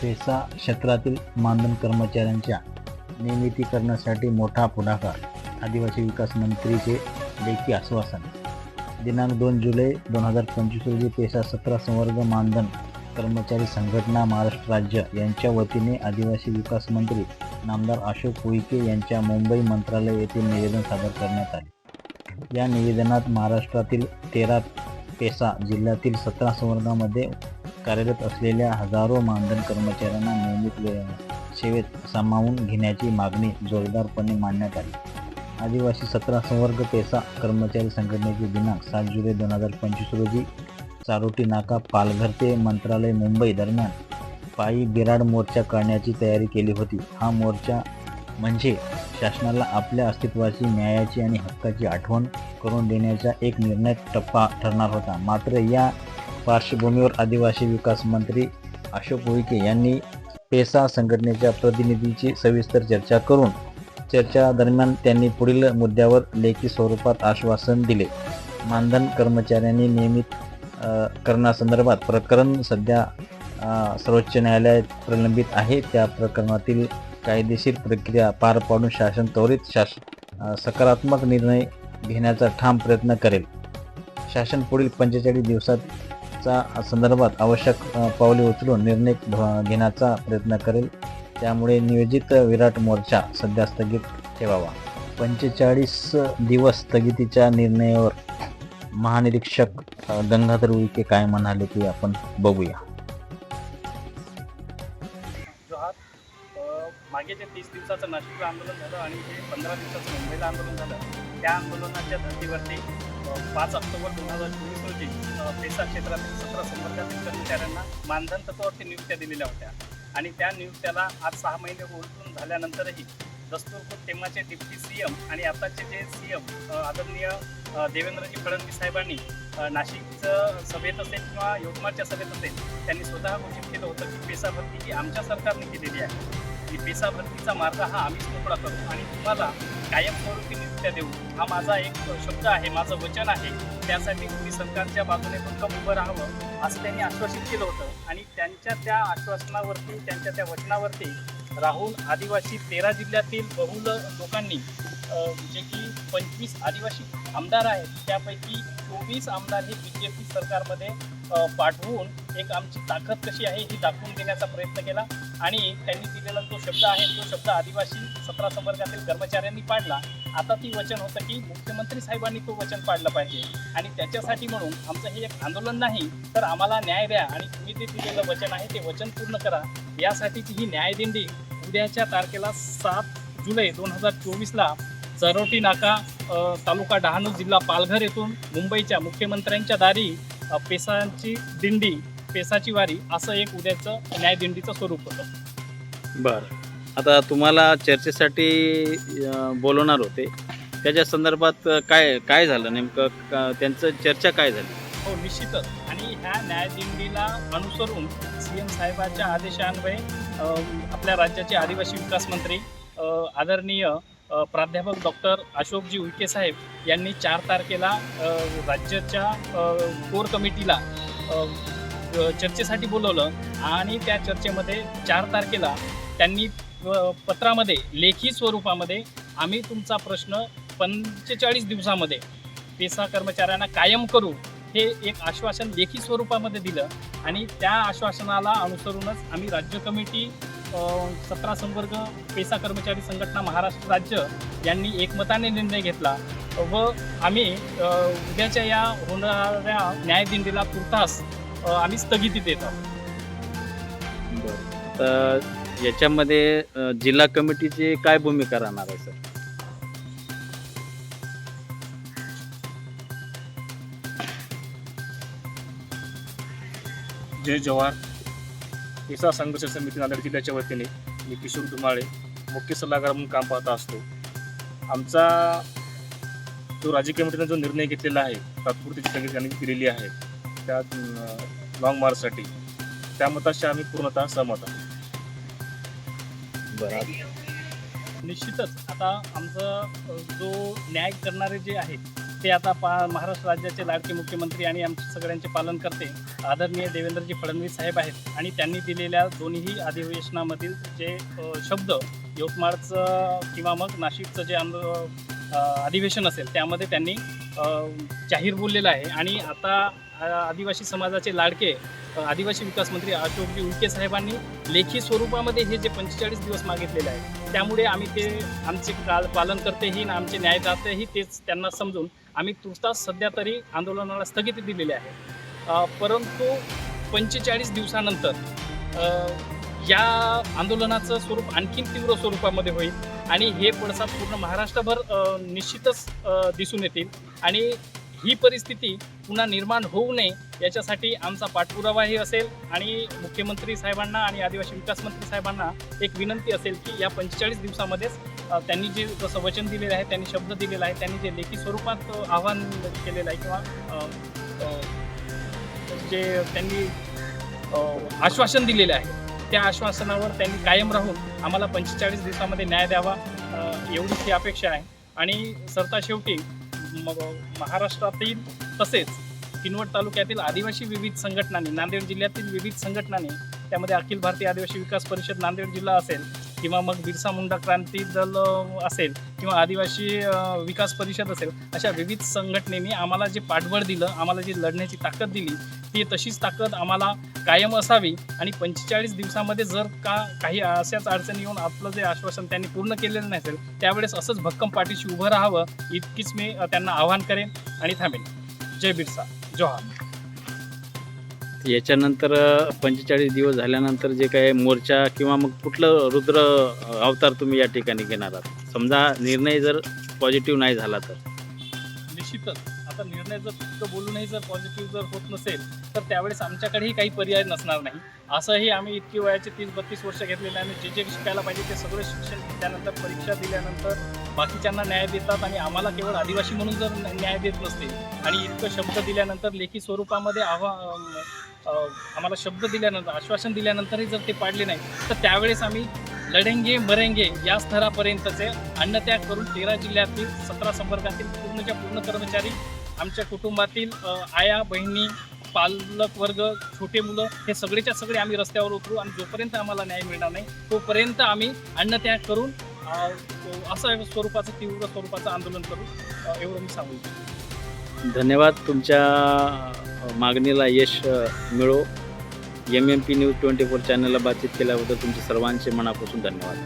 PESA क्षेत्रातील मानधन कर्मचाऱ्यांच्या नियमितीकरणासाठी मोठा पुढाकार. आदिवासी विकास मंत्रीचे लेखी आश्वासन. दिनांक 2 जुलै 2025 रोजी पेसा 17 संवर्ग मानधन कर्मचारी संघटना महाराष्ट्र राज्य यांच्या वतीने आदिवासी विकास मंत्री नामदार अशोक उईके यांच्या मुंबई मंत्रालय येथे निवेदन सादर करण्यात आले. या निवेदनात महाराष्ट्रातील 13 पेसा जिल्ह्यातील 17 संवर्गामध्ये कार्यरत असलेल्या हजारो मानधन कर्मचाऱ्यांना नियमित सेवेत सामावून घेण्याची मागणी जोरदारपणे मांडण्यात आली. आदिवासी 17 संवर्ग पेसा कर्मचारी संघटनेची दिनांक 7 जुलै 2025 रोजी चारोटी नाका पालघर ते मंत्रालय मुंबई दरम्यान पायी बिराड मोर्चा काढण्याची तयारी केली होती. हा मोर्चा म्हणजे शासनाला आपल्या अस्तित्वाची, न्यायाची आणि हक्काची आठवण करून देण्याचा एक निर्णायक टप्पा ठरणार होता. मात्र या पार्श्वभूमीवर आदिवासी विकास मंत्री अशोक उईके यांनी पेसा संघटनेच्या प्रतिनिधीची सविस्तर चर्चा करून चर्चा दरम्यान त्यांनी पुढील मुद्द्यावर लेखी स्वरूपात आश्वासन दिले. मानधन कर्मचाऱ्यांनी नियमित करण्यासंदर्भात प्रकरण सध्या सर्वोच्च न्यायालयात प्रलंबित आहे. त्या प्रकरणातील कायदेशीर प्रक्रिया पार पाडून शासन त्वरित सकारात्मक निर्णय घेण्याचा ठाम प्रयत्न करेल. शासन पुढील 45 दिवसाचा संदर्भात आवश्यक पावले उचलून निर्णय घेण्याचा प्रयत्न करेल. त्यामुळे नियोजित विराट मोर्चा सध्या स्थगित ठेवावा. 45 दिवस स्थगितीच्या निर्णयावर महानिरीक्षक गंगाधर उईके काय म्हणाले ते आपण बघूया. मागे जे 30 दिवसाचं नाशिकला आंदोलन झालं आणि जे 15 दिवसाचं मुंबईला आंदोलन झालं, त्या आंदोलनाच्या धर्तीवरती 5 ऑक्टोबर 2024 रोजी पेसा क्षेत्रातील 17 संवर्गातील कर्मचाऱ्यांना मानधन तत्वावरती नियुक्त्या दिलेल्या होत्या. आणि त्या नियुक्त्याला आज 6 महिने उलटून झाल्यानंतरही दस्तूरखुद तेव्हाचे डिप्टी CM आणि आताचे जे CM आदरणीय देवेंद्रजी फडणवीस साहेबांनी नाशिकचं सभेत असेल किंवा यवतमाळच्या सभेत असेल, त्यांनी स्वतः घोषित केलं होतं की पेसा भरती ही आमच्या सरकारने केलेली आहे. की पेसा भरतीचा मार्ग हा आम्हीच मोकळा करू आणि तुम्हाला कायमस्वरूपी नियुक्त्या देऊ, हा माझा एक शब्द आहे, माझं वचन आहे. त्यासाठी तुम्ही सरकारच्या बाजूने भक्कम उभं राहावं असं त्यांनी आश्वासित केलं होतं. आणि त्यांच्या त्या आश्वासनावरती, त्यांच्या त्या वचनावरती राहून आदिवासी 13 जिल्ह्यातील बहुल लोकांनी जे की 25 आदिवासी आमदार आहेत, त्यापैकी 24 आमदार हे BJP सरकारमध्ये पाठवून एक आमची ताकद कशी आहे ही दाखवून देण्याचा प्रयत्न केला. आणि त्यांनी दिलेला जो शब्द आहे तो शब्द आदिवासी 17 संवर्गातील कर्मचाऱ्यांनी पाडला. आता ती वचन होतं की मुख्यमंत्री साहेबांनी तो वचन पाडलं पाहिजे. आणि त्याच्यासाठी म्हणून आमचं हे एक आंदोलन नाही, तर आम्हाला न्याय द्या आणि तुम्ही जे दिलेलं वचन आहे ते वचन पूर्ण करा. यासाठीची ही न्यायदिंडी उद्याच्या तारखेला 7 जुलै 2024ला चरोटी नाका तालुका डहाणू जिल्हा पालघर येथून मुंबईच्या मुख्यमंत्र्यांच्या दारी पेसाची दिंडी, पेसाची वारी असं एक उद्याचं न्यायदिंडीचं स्वरूप होतं. बरं, आता तुम्हाला चर्चेसाठी बोलवणार होते, त्याच्या संदर्भात काय झालं नेमकं, त्यांचं चर्चा काय झाली? हो, निश्चितच. आणि ह्या न्यायदिंडीला अनुसरून CM साहेबांच्या आदेशान्वये आपल्या राज्याचे आदिवासी विकास मंत्री आदरणीय प्राध्यापक डॉक्टर अशोकजी उईके साहेब यांनी 4 तारखेला राज्याच्या कोर कमिटीला चर्चेसाठी बोलवलं. आणि त्या चर्चेमध्ये 4 तारखेला त्यांनी पत्रामध्ये लेखी स्वरूपामध्ये आम्ही तुमचा प्रश्न 45 दिवसामध्ये पेसा कर्मचाऱ्यांना कायम करू हे एक आश्वासन लेखी स्वरूपामध्ये दिलं. आणि त्या आश्वासनाला अनुसरूनच आम्ही राज्य कमिटी 17 संवर्ग पेसा कर्मचारी संघटना महाराष्ट्र राज्य यांनी एकमताने निर्णय घेतला व आम्ही उद्याच्या या होणाऱ्या न्यायदिंडीला तुर्तास आम्ही स्थगिती देत आहोत. बरं, तर याच्यामध्ये जिल्हा कमिटीची काय भूमिका राहणार आहे सर? जय जवाहर. पेसा संघर्ष समिती नांदेड जिल्ह्याच्या वतीने मी किशोर धुमाळे मुख्य सल्लागार म्हणून काम पाहत असतो. आमचा जो राज्य कमिटीने जो निर्णय घेतलेला आहे, तात्पुरती स्थगिती त्यांनी दिलेली आहे त्या लॉंग मार्चसाठी, त्या मताशी आम्ही पूर्णतः सहमत आहोत. बरं, निश्चितच आता आमचं जो न्याय करणारे जे आहेत ते आता महाराष्ट्र राज्याचे लाडके मुख्यमंत्री आणि आमचे सगळ्यांचे पालन करते आदरणीय देवेंद्रजी फडणवीस साहेब आहेत आणि त्यांनी दिलेल्या दोन्ही अधिवेशनामधील जे शब्द यवतमाळचं किंवा मग नाशिकचं जे अधिवेशन असेल त्यामध्ये त्यांनी जाहीर बोललेलं आहे. आणि आता आदिवासी समाजाचे लाडके आदिवासी विकास मंत्री अशोकजी उईके साहेबांनी लेखी स्वरूपामध्ये हे जे 45 दिवस मागितलेले आहे त्यामुळे आम्ही ते आमचे पालन करतेही आणि आमचे न्यायदातेही तेच त्यांना समजून आम्ही तुर्तास सध्या तरी आंदोलनाला स्थगिती दिलेली आहे. परंतु 45 दिवसानंतर या आंदोलनाचं स्वरूप आणखीन तीव्र स्वरूपामध्ये होईल आणि हे पडसाद पूर्ण महाराष्ट्रभर निश्चितच दिसून येतील आणि ही परिस्थिती पुन्हा निर्माण होऊ नये याच्यासाठी आमचा पाठपुरावाही असेल आणि मुख्यमंत्री साहेबांना आणि आदिवासी विकास मंत्री साहेबांना एक विनंती असेल की या 45 दिवसामध्येच त्यांनी जे जसं वचन दिलेलं आहे, त्यांनी शब्द दिलेला आहे, त्यांनी जे लेखी स्वरूपात आव्हान केलेलं आहे किंवा जे त्यांनी आश्वासन दिलेलं आहे त्या आश्वासनावर त्यांनी कायम राहून आम्हाला 45 दिवसामध्ये न्याय द्यावा एवढीच ही अपेक्षा आहे. आणि सरता शेवटी महाराष्ट्रातील तसेच किनवट तालुक्यातील आदिवासी विविध संघटनांनी, नांदेड जिल्ह्यातील विविध संघटनांनी, त्यामध्ये अखिल भारतीय आदिवासी विकास परिषद नांदेड जिल्हा असेल किंवा मग बिरसा मुंडा क्रांती दल असेल किंवा आदिवासी विकास परिषद असेल, अशा विविध संघटनेने आम्हाला जे पाठबळ दिलं, आम्हाला जी लढण्याची ताकद दिली ती तशीच ताकद आम्हाला कायम असावी. आणि 45 दिवसामध्ये जर काही अशाच अडचणी येऊन आपलं जे आश्वासन त्यांनी पूर्ण केलेलं नसेल त्यावेळेस असंच भक्कम पाठीशी उभं राहावं इतकीच मी त्यांना आवाहन करेन आणि थांबेन. जय बिरसा, जोहार. याच्यानंतर 45 दिवस झाल्यानंतर जे काही मोर्चा किंवा मग कुठलं रुद्र अवतार तुम्ही या ठिकाणी घेणार आहात, समजा निर्णय जर पॉझिटिव्ह नाही झाला तर? निश्चितच आता निर्णय जर फक्त बोलूनही जर पॉझिटिव्ह जर होत नसेल तर त्यावेळेस आमच्याकडेही काही पर्याय नसणार नाही. असंही आम्ही इतकी वयाचे 30-32 वर्ष घेतलेले आणि जे शिकायला पाहिजे ते सगळं शिक्षण घेतल्यानंतर, परीक्षा दिल्यानंतर बाकीच्यांना न्याय देतात आणि आम्हाला केवळ आदिवासी म्हणून जर न्याय देत नसतील आणि इतकं शब्द दिल्यानंतर लेखी स्वरूपामध्ये आम्हाला शब्द दिल्यानंतर, आश्वासन दिल्यानंतरही जर ते पाडले नाही तर त्यावेळेस आम्ही लढेंगे मरेंगे या स्तरापर्यंतचे अन्नत्याग करून 13 जिल्ह्यातील 17 संवर्गातील पूर्णच्या पूर्ण कर्मचारी, आमच्या कुटुंबातील आया बहिणी, पालक वर्ग, छोटे मुलं हे सगळेच्या सगळे आम्ही रस्त्यावर उतरू आणि जोपर्यंत आम्हाला न्याय मिळणार नाही तोपर्यंत आम्ही अन्नत्याग करून असं स्वरूपाचं, तीव्र स्वरूपाचं आंदोलन करू एवढं मी सांगू इच्छितो. धन्यवाद. तुमच्या मागणीला यश मिळो. MMP न्यूज 24 चॅनलला बातचीत केल्याबद्दल तुमचे सर्वांचे मनापासून धन्यवाद.